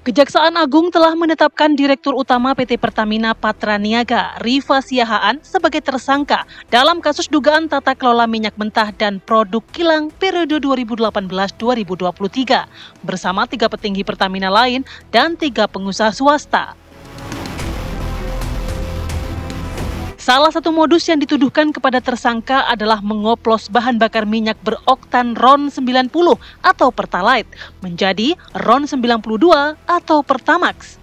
Kejaksaan Agung telah menetapkan Direktur Utama PT Pertamina Patraniaga, Rifa Siahaan, sebagai tersangka dalam kasus dugaan tata kelola minyak mentah dan produk kilang periode 2018-2023 bersama 3 petinggi Pertamina lain dan 3 pengusaha swasta. Salah satu modus yang dituduhkan kepada tersangka adalah mengoplos bahan bakar minyak beroktan RON 90 atau Pertalite menjadi RON 92 atau Pertamax.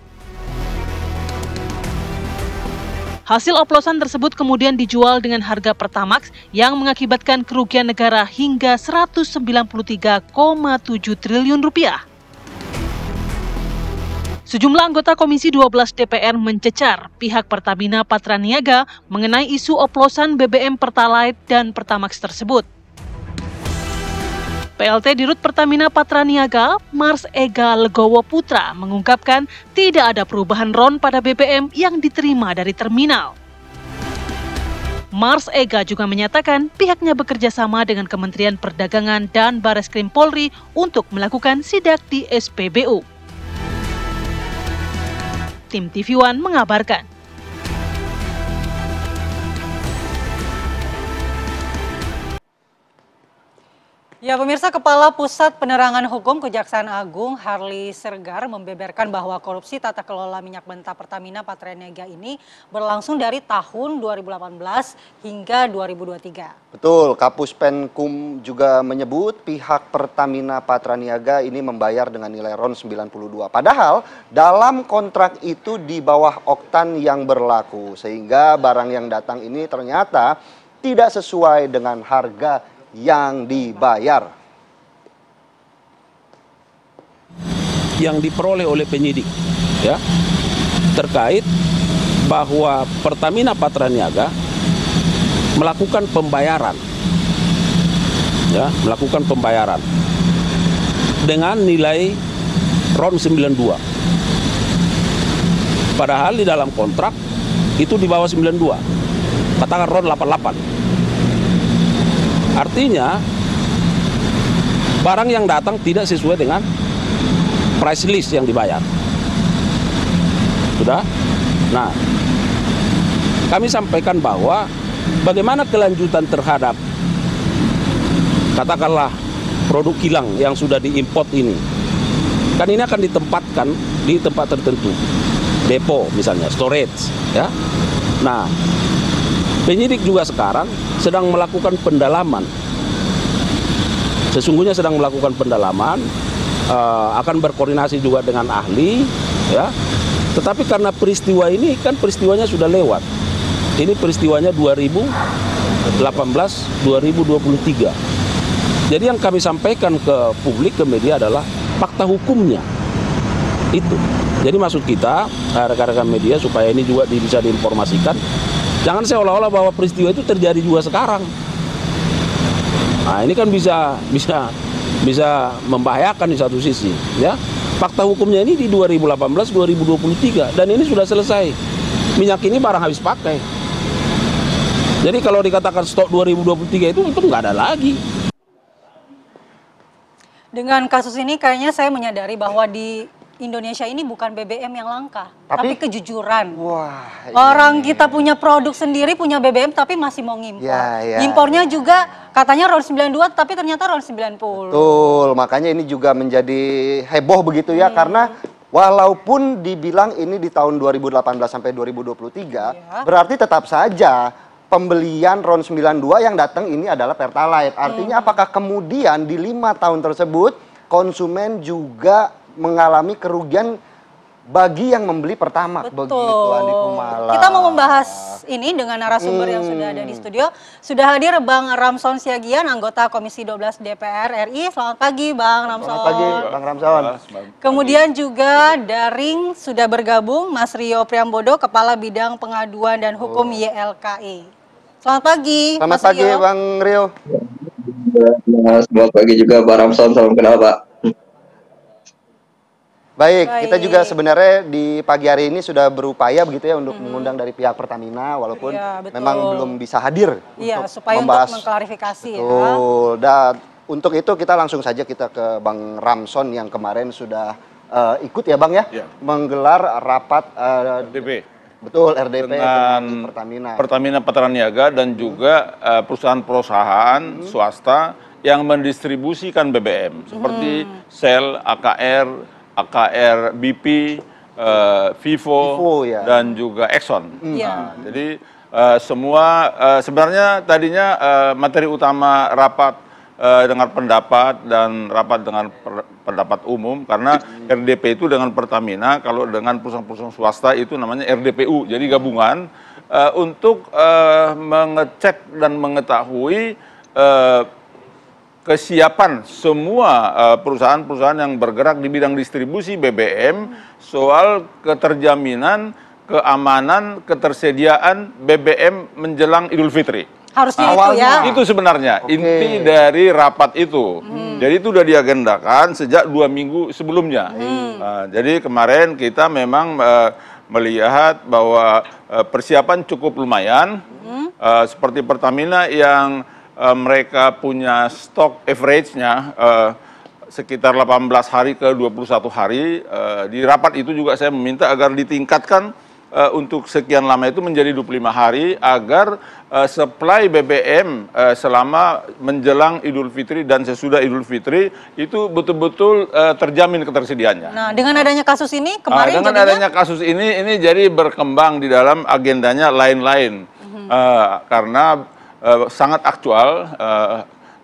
Hasil oplosan tersebut kemudian dijual dengan harga Pertamax yang mengakibatkan kerugian negara hingga 193,7 triliun rupiah. Sejumlah anggota Komisi 12 DPR mencecar pihak Pertamina Patraniaga mengenai isu oplosan BBM Pertalite dan Pertamax tersebut. PLT Dirut Pertamina Patraniaga, Mars Ega Legowo Putra, mengungkapkan tidak ada perubahan RON pada BBM yang diterima dari terminal. Mars Ega juga menyatakan pihaknya bekerja sama dengan Kementerian Perdagangan dan Bareskrim Polri untuk melakukan sidak di SPBU. Tim TV One mengabarkan. Ya, pemirsa, Kepala Pusat Penerangan Hukum Kejaksaan Agung Harli Sergar membeberkan bahwa korupsi tata kelola minyak mentah Pertamina Patraniaga ini berlangsung dari tahun 2018 hingga 2023. Betul, Kapus Penkum juga menyebut pihak Pertamina Patraniaga ini membayar dengan nilai RON 92. Padahal dalam kontrak itu di bawah oktan yang berlaku, sehingga barang yang datang ini ternyata tidak sesuai dengan harga yang dibayar. Yang diperoleh oleh penyidik ya terkait bahwa Pertamina Patraniaga melakukan pembayaran dengan nilai RON 92. Padahal di dalam kontrak itu di bawah 92. Katakan RON 88. Artinya barang yang datang tidak sesuai dengan price list yang dibayar. Sudah? Nah, kami sampaikan bahwa bagaimana kelanjutan terhadap katakanlah produk kilang yang sudah diimport ini. Kan ini akan ditempatkan di tempat tertentu. Depo misalnya, storage, ya. Nah, penyidik juga sekarang sedang melakukan pendalaman. Sesungguhnya sedang melakukan pendalaman, akan berkoordinasi juga dengan ahli, ya. Tetapi karena peristiwa ini kan peristiwanya sudah lewat. Ini peristiwanya 2018-2023. Jadi yang kami sampaikan ke publik, ke media adalah fakta hukumnya. Itu. Jadi maksud kita, rekan-rekan media, supaya ini juga bisa diinformasikan. Jangan seolah-olah bahwa peristiwa itu terjadi juga sekarang. Nah, ini kan bisa membahayakan di satu sisi, ya. Fakta hukumnya ini di 2018-2023 dan ini sudah selesai. Minyak ini barang habis pakai. Jadi kalau dikatakan stok 2023 itu nggak ada lagi. Dengan kasus ini kayaknya saya menyadari bahwa di Indonesia ini bukan BBM yang langka, tapi kejujuran. Wah, orang kita punya produk sendiri, punya BBM, tapi masih mau ngimpor. Impornya juga katanya RON 92, tapi ternyata RON 90. Betul, makanya ini juga menjadi heboh begitu ya, karena walaupun dibilang ini di tahun 2018 sampai 2023, berarti tetap saja pembelian RON 92 yang datang ini adalah Pertalite. Artinya apakah kemudian di 5 tahun tersebut konsumen juga mengalami kerugian bagi yang membeli Pertamax? Begitu, Andi Kumala. Kita mau membahas ini dengan narasumber yang sudah ada di studio. Sudah hadir Bang Ramson Siagian, anggota Komisi 12 DPR RI. Selamat pagi Bang Ramson. Selamat pagi Bang Ramson. Kemudian juga daring sudah bergabung Mas Rio Priambodo, Kepala Bidang Pengaduan dan Hukum YLKI. Selamat pagi. Selamat pagi Rio. Bang Rio. Selamat pagi juga Bang Ramson, salam kenal Pak. Baik, kita juga sebenarnya di pagi hari ini sudah berupaya begitu ya untuk mengundang dari pihak Pertamina, walaupun memang belum bisa hadir untuk supaya membahas. Untuk mengklarifikasi Betul. Dan untuk itu kita langsung saja kita ke Bang Ramson yang kemarin sudah ikut ya Bang ya, menggelar rapat RDP. Betul, RDP dengan Pertamina. Pertamina Patraniaga dan juga perusahaan-perusahaan swasta yang mendistribusikan BBM seperti Shell, AKR BP, Vivo ya. dan juga Exxon. Iya. Jadi semua sebenarnya tadinya materi utama rapat dengan pendapat dan rapat dengan pendapat umum, karena RDP itu dengan Pertamina, kalau dengan perusahaan-perusahaan swasta itu namanya RDPU, jadi gabungan untuk mengecek dan mengetahui kesiapan semua perusahaan-perusahaan yang bergerak di bidang distribusi BBM soal keterjaminan, keamanan, ketersediaan BBM menjelang Idul Fitri. Harusnya itu ya. Itu sebenarnya inti dari rapat itu. Jadi itu sudah diagendakan sejak 2 minggu sebelumnya. Jadi kemarin kita memang melihat bahwa persiapan cukup lumayan. Seperti Pertamina yang mereka punya stok average-nya sekitar 18 hari ke 21 hari. Di rapat itu juga saya meminta agar ditingkatkan untuk sekian lama itu menjadi 25 hari agar supply BBM selama menjelang Idul Fitri dan sesudah Idul Fitri itu betul-betul terjamin ketersediaannya. Nah, dengan adanya kasus ini kemarin dengan adanya kasus ini jadi berkembang di dalam agendanya lain-lain karena sangat aktual.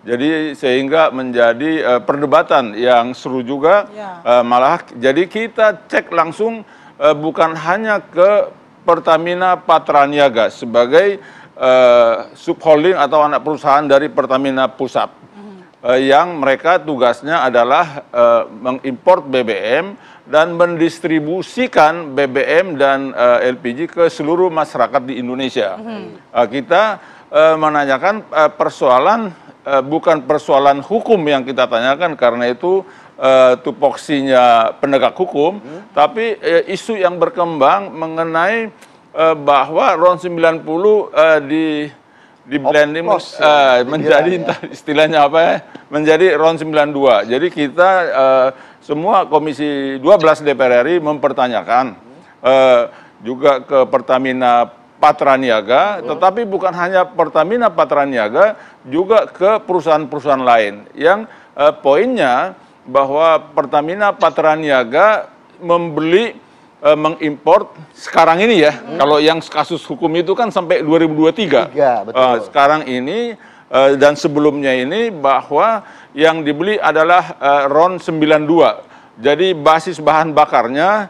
Jadi sehingga menjadi perdebatan yang seru juga, malah jadi kita cek langsung bukan hanya ke Pertamina Patraniaga sebagai subholding atau anak perusahaan dari Pertamina Pusat, yang mereka tugasnya adalah mengimport BBM dan mendistribusikan BBM dan LPG ke seluruh masyarakat di Indonesia. Kita menanyakan persoalan bukan persoalan hukum yang kita tanyakan, karena itu tupoksinya penegak hukum, tapi isu yang berkembang mengenai bahwa RON 90 di blending menjadi istilahnya apa ya, menjadi RON 92. Jadi kita semua Komisi 12 DPR RI mempertanyakan juga ke Pertamina Patraniaga, tetapi bukan hanya Pertamina Patraniaga, juga ke perusahaan-perusahaan lain yang poinnya bahwa Pertamina Patraniaga membeli mengimport sekarang ini ya. Kalau yang kasus hukum itu kan sampai 2023. Betul. Sekarang ini dan sebelumnya ini bahwa yang dibeli adalah RON 92. Jadi basis bahan bakarnya,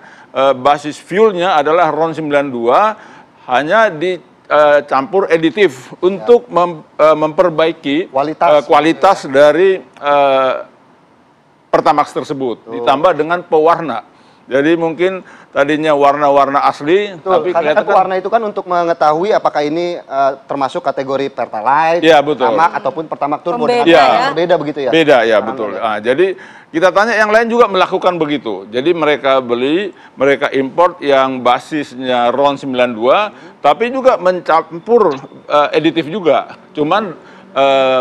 basis fuelnya adalah RON 92, hanya dicampur aditif untuk memperbaiki kualitas dari Pertamax tersebut, ditambah dengan pewarna. Jadi mungkin tadinya warna-warna asli, tapi karena kan warna itu kan untuk mengetahui apakah ini termasuk kategori Pertalite, Pertamax ataupun Pertamax Turbo. Berbeda begitu ya? Beda ya, betul. Nah, jadi kita tanya yang lain juga melakukan begitu. Jadi mereka beli, mereka import yang basisnya RON 92, tapi juga mencampur aditif juga. Cuman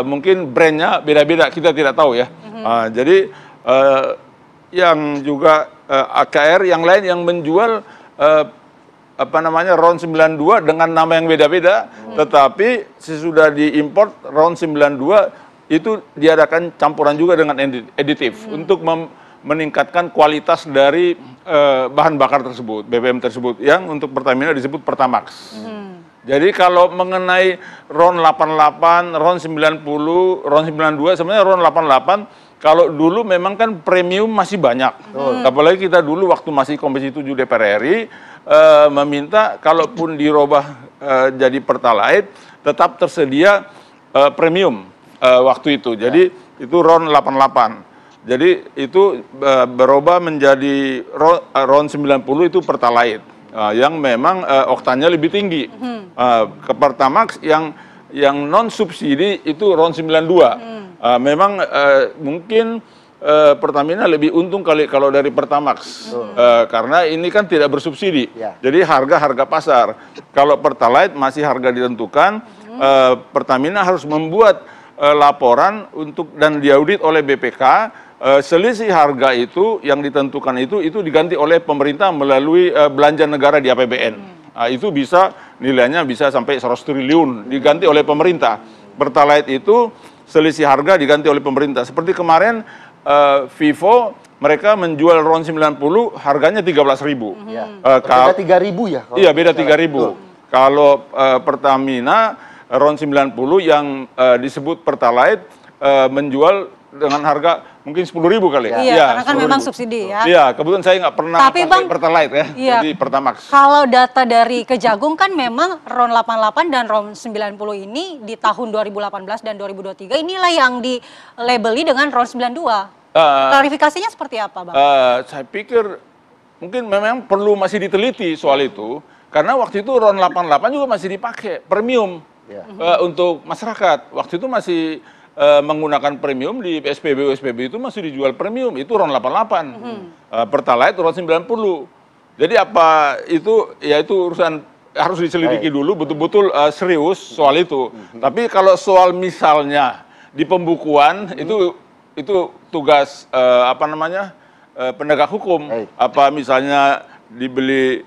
mungkin brandnya beda-beda, kita tidak tahu ya. Jadi yang juga AKR yang lain yang menjual RON 92 dengan nama yang beda-beda, tetapi sesudah diimport RON 92 itu diadakan campuran juga dengan aditif untuk meningkatkan kualitas dari bahan bakar tersebut, BBM tersebut, yang untuk Pertamina disebut Pertamax. Jadi kalau mengenai RON 88, RON 90, RON 92, sebenarnya RON 88 kalau dulu memang kan premium masih banyak. Apalagi kita dulu waktu masih Komisi 7 DPR RI meminta kalaupun dirubah jadi Pertalite tetap tersedia premium waktu itu. Jadi itu RON 88. Jadi itu berubah menjadi RON 90 itu Pertalite yang memang oktannya lebih tinggi. Ke Pertamax yang non subsidi itu RON 92. Memang mungkin Pertamina lebih untung kalau dari Pertamax, karena ini kan tidak bersubsidi. Jadi harga pasar. Kalau Pertalite masih harga ditentukan, Pertamina harus membuat laporan dan diaudit oleh BPK selisih harga itu yang ditentukan itu diganti oleh pemerintah melalui belanja negara di APBN. Itu bisa nilainya bisa sampai 100 triliun diganti oleh pemerintah. Pertalite itu selisih harga diganti oleh pemerintah. Seperti kemarin Vivo mereka menjual RON 90 harganya 13.000. Beda 3.000 ya? Iya, beda 3.000. Kalau Pertamina RON 90 yang disebut Pertalite menjual dengan harga mungkin 10.000 kali. Iya, karena kan memang subsidi ya. Iya, kebetulan saya nggak pernah Tapi pakai Bang, Pertalite ya, iya, jadi Pertamax. Kalau data dari Kejagung kan memang RON 88 dan RON 90 ini di tahun 2018 dan 2023 inilah yang dilabeli dengan RON 92. Klarifikasinya seperti apa, Bang? Saya pikir mungkin memang perlu masih diteliti soal itu, karena waktu itu RON 88 juga masih dipakai premium untuk masyarakat. Waktu itu masih menggunakan premium di SPB itu masih dijual premium, itu RON 88. Pertalite RON 90. Jadi apa itu, ya itu urusan harus diselidiki dulu, betul-betul serius soal itu. Tapi kalau soal misalnya di pembukuan itu tugas penegak hukum. Apa misalnya dibeli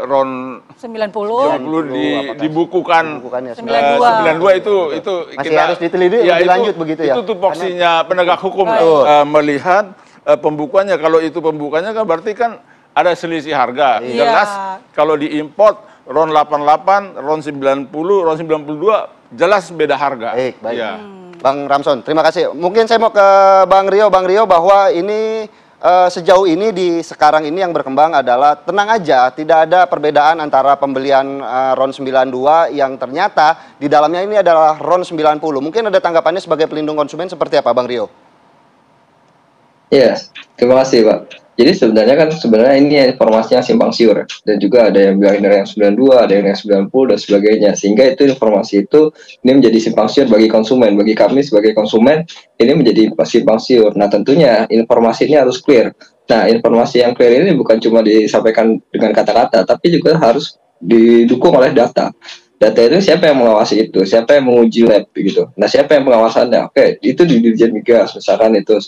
RON 90 dibukukan 92 itu masih kita harus diteliti lebih lanjut begitu ya. Itu tupoksinya penegak hukum melihat pembukuannya. Kalau itu pembukuannya kan berarti kan ada selisih harga. Jelas kalau diimport RON 88, RON 90, RON 92 jelas beda harga. Baik. Ya. Bang Ramson, terima kasih. Mungkin saya mau ke Bang Rio bahwa ini sejauh ini di sekarang ini yang berkembang adalah tenang aja, tidak ada perbedaan antara pembelian RON 92 yang ternyata di dalamnya ini adalah RON 90. Mungkin ada tanggapannya sebagai pelindung konsumen seperti apa, Bang Rio? Iya, terima kasih, Pak. Jadi sebenarnya ini informasinya simpang siur, dan juga ada yang bilang ini yang 92, ada yang 90 dan sebagainya. Sehingga itu informasi itu ini menjadi simpang siur bagi konsumen, bagi kami sebagai konsumen ini menjadi simpang siur. Nah, tentunya informasi ini harus clear. Nah, informasi yang clear ini bukan cuma disampaikan dengan kata-kata, tapi juga harus didukung oleh data. Data itu siapa yang mengawasi itu, siapa yang menguji lab gitu. Nah, siapa yang pengawasannya? Oke, itu di Dirjen Migas misalkan itu.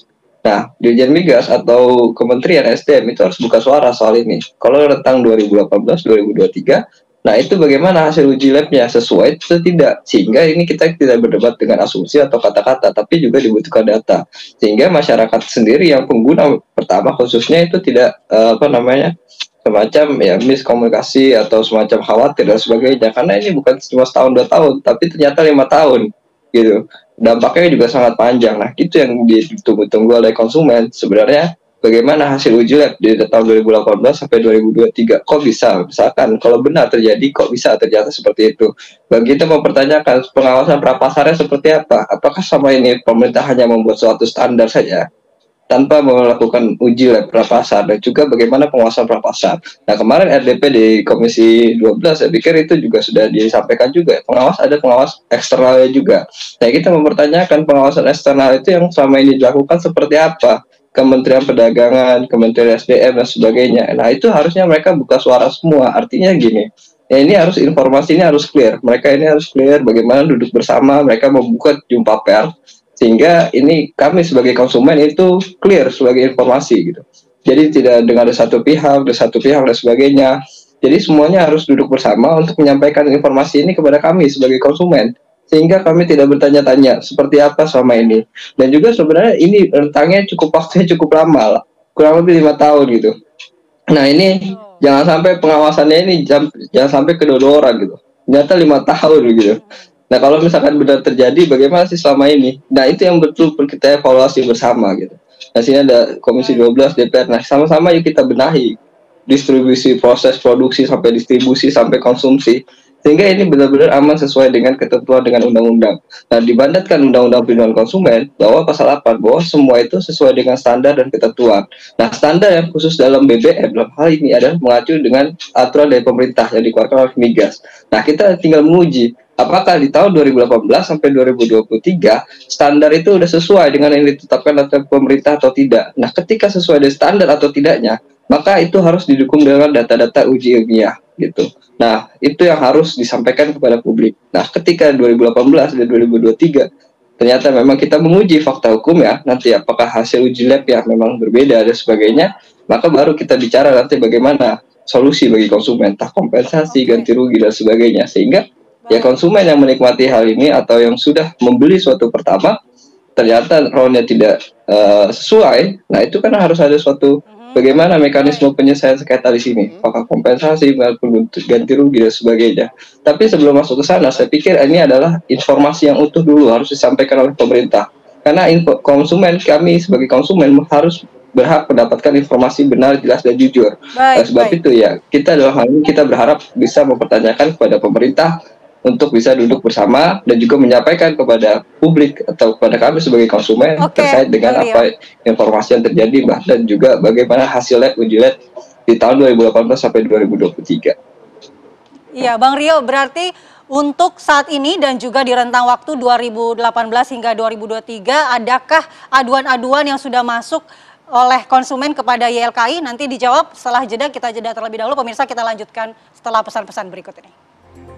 Nah, Dirjen Migas atau Kementerian SDM itu harus buka suara soal ini. Kalau rentang 2018-2023, nah itu bagaimana hasil uji labnya, sesuai atau tidak. Sehingga ini kita tidak berdebat dengan asumsi atau kata-kata, tapi juga dibutuhkan data. Sehingga masyarakat sendiri yang pengguna pertama khususnya itu tidak semacam ya miskomunikasi atau semacam khawatir dan sebagainya. Karena ini bukan cuma setahun 2 tahun, tapi ternyata 5 tahun gitu. Dampaknya juga sangat panjang. Nah, itu yang ditunggu-tunggu oleh konsumen. Sebenarnya bagaimana hasil uji lab di tahun 2018 sampai 2023? Kok bisa? Misalkan kalau benar terjadi, kok bisa ternyata seperti itu? Bagi kita mempertanyakan pengawasan prapasarnya seperti apa? Apakah sama ini pemerintah hanya membuat suatu standar saja tanpa melakukan uji lab prapasar, dan juga bagaimana pengawasan prapasar. Nah, kemarin RDP di Komisi 12 saya pikir itu juga sudah disampaikan juga, ada pengawas eksternalnya juga. Nah, kita mempertanyakan pengawasan eksternal itu yang selama ini dilakukan seperti apa? Kementerian Perdagangan, Kementerian SDM dan sebagainya. Nah, itu harusnya mereka buka suara semua. Artinya gini, ya ini harus informasi ini harus clear. Mereka ini harus clear bagaimana duduk bersama, mereka membuka jumpa pers, sehingga ini kami sebagai konsumen itu clear sebagai informasi gitu. Jadi tidak dengan ada satu pihak dan sebagainya. Jadi semuanya harus duduk bersama untuk menyampaikan informasi ini kepada kami sebagai konsumen, sehingga kami tidak bertanya-tanya seperti apa selama ini. Dan juga sebenarnya ini rentangnya waktunya cukup lama, kurang lebih 5 tahun gitu. Nah, ini jangan sampai pengawasannya ini jangan sampai kedua orang gitu. Ternyata 5 tahun gitu. Nah, kalau misalkan benar terjadi, bagaimana sih selama ini? Nah, itu yang betul kita evaluasi bersama gitu. Nah, sini ada Komisi 12 DPR. Nah, sama-sama yuk kita benahi distribusi, proses produksi sampai distribusi sampai konsumsi, sehingga ini benar-benar aman sesuai dengan ketentuan dengan undang-undang. Nah, dimandatkan Undang-Undang Perlindungan Konsumen bahwa pasal 8 bahwa semua itu sesuai dengan standar dan ketentuan. Nah, standar yang khusus dalam BBM dalam hal ini adalah mengacu dengan aturan dari pemerintah yang dikeluarkan oleh Migas. Nah, kita tinggal menguji apakah di tahun 2018 sampai 2023 standar itu sudah sesuai dengan yang ditetapkan oleh pemerintah atau tidak. Nah, ketika sesuai dengan standar atau tidaknya, maka itu harus didukung dengan data-data uji ilmiah gitu. Nah, itu yang harus disampaikan kepada publik. Nah, ketika 2018 dan 2023 ternyata memang kita menguji fakta hukum ya, nanti apakah hasil uji lab ya memang berbeda dan sebagainya, maka baru kita bicara nanti bagaimana solusi bagi konsumen, entah kompensasi, ganti rugi dan sebagainya, sehingga ya konsumen yang menikmati hal ini atau yang sudah membeli suatu pertama ternyata RON-nya tidak sesuai, nah itu kan harus ada suatu bagaimana mekanisme penyelesaian sengketa di sini, apakah kompensasi maupun ganti rugi dan sebagainya. Tapi sebelum masuk ke sana, saya pikir ini adalah informasi yang utuh dulu harus disampaikan oleh pemerintah, karena kami sebagai konsumen harus berhak mendapatkan informasi benar, jelas dan jujur. Sebab itu ya kita dalam hal ini kita berharap bisa mempertanyakan kepada pemerintah untuk bisa duduk bersama dan juga menyampaikan kepada publik atau kepada kami sebagai konsumen terkait dengan apa informasi yang terjadi dan juga bagaimana hasil uji lab di tahun 2018 sampai 2023. Iya, Bang Rio, berarti untuk saat ini dan juga di rentang waktu 2018 hingga 2023, adakah aduan-aduan yang sudah masuk oleh konsumen kepada YLKI? Nanti dijawab setelah jeda, kita jeda terlebih dahulu. Pemirsa, kita lanjutkan setelah pesan-pesan berikut ini.